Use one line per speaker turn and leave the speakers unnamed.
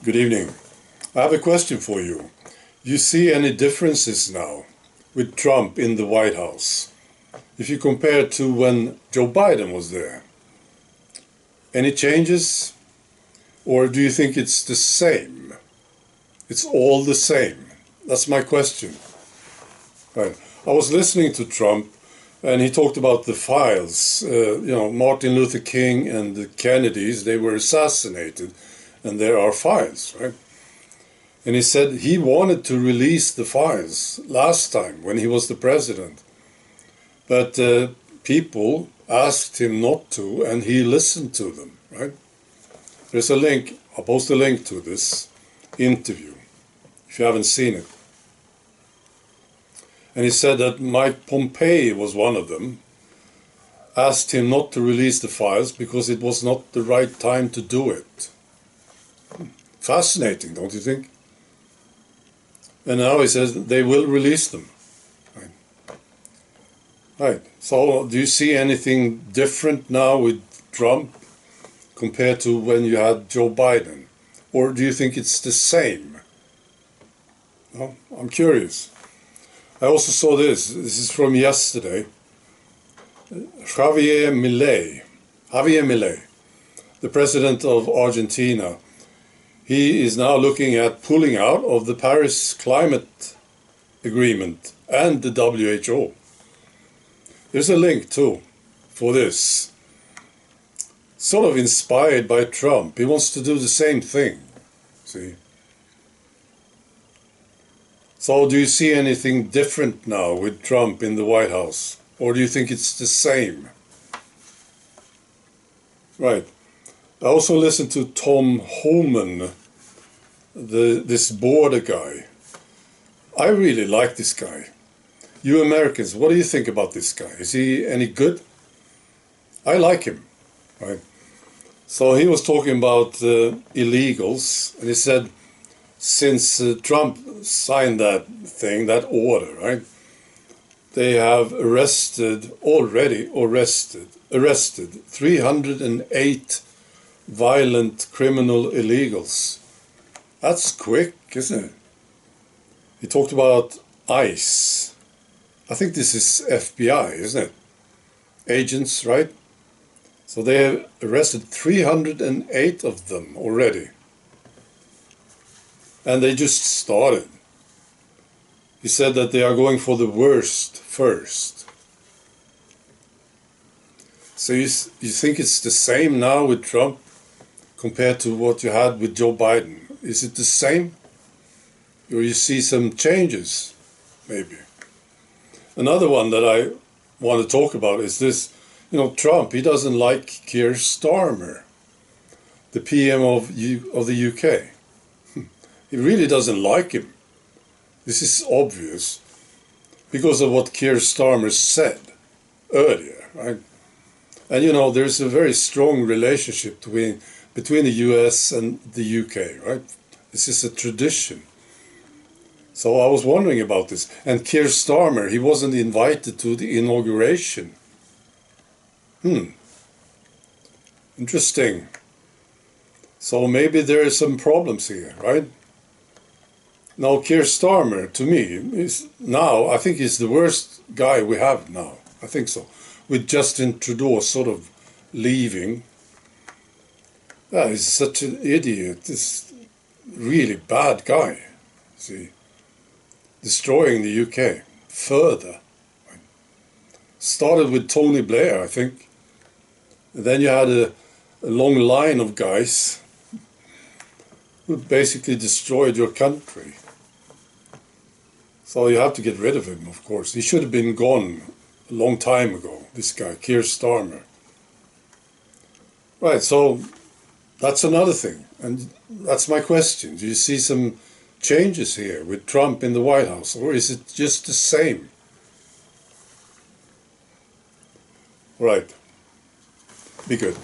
Good evening. I have a question for you. Do you see any differences now with Trump in the White House? If you compare to when Joe Biden was there, any changes? Or do you think it's the same? It's all the same? That's my question. Right. I was listening to Trump and he talked about the files. Martin Luther King and the Kennedys, they were assassinated and there are files, right? And he said he wanted to release the files last time when he was the president. But people asked him not to, and he listened to them, right? There's a link, I'll post a link to this interview, if you haven't seen it. And he said that Mike Pompeo was one of them, asked him not to release the files because it was not the right time to do it. Fascinating, don't you think? And now he says they will release them. Right. So do you see anything different now with Trump compared to when you had Joe Biden? Or do you think it's the same? No? I'm curious. I also saw this. This is from yesterday. Javier Milei, the president of Argentina, he is now looking at pulling out of the Paris Climate Agreement and the WHO. There's a link too for this. Sort of inspired by Trump. He wants to do the same thing. See? So do you see anything different now with Trump in the White House? Or do you think it's the same? Right. I also listened to Homan, this border guy. I really like this guy. You Americans, what do you think about this guy? Is he any good? I like him. Right. So he was talking about illegals, and he said since Trump signed that thing, that order, right? They have already arrested 308 violent criminal illegals. That's quick, isn't it? He talked about ICE. I think this is FBI, isn't it? Agents, right? So they have arrested 308 of them already. And they just started. He said that they are going for the worst first. So you think it's the same now with Trump compared to what you had with Joe Biden? Is it the same? Or you see some changes, maybe? Another one that I want to talk about is this. Trump, he doesn't like Keir Starmer, the PM of the UK. He really doesn't like him. This is obvious because of what Keir Starmer said earlier, right? And there's a very strong relationship between the US and the UK, right? This is a tradition. So I was wondering about this. And Keir Starmer, he wasn't invited to the inauguration. Interesting. So maybe there are some problems here, right? Now, Keir Starmer, to me, I think he's the worst guy we have now. I think so. With Justin Trudeau sort of leaving. He's such an idiot. This really bad guy. See? Destroying the UK further. Started with Tony Blair, I think. And then you had a long line of guys who basically destroyed your country. So you have to get rid of him, of course. He should have been gone a long time ago, this guy, Keir Starmer. Right, so that's another thing. And that's my question. Do you see some changes here with Trump in the White House? Or is it just the same? Right. Be good.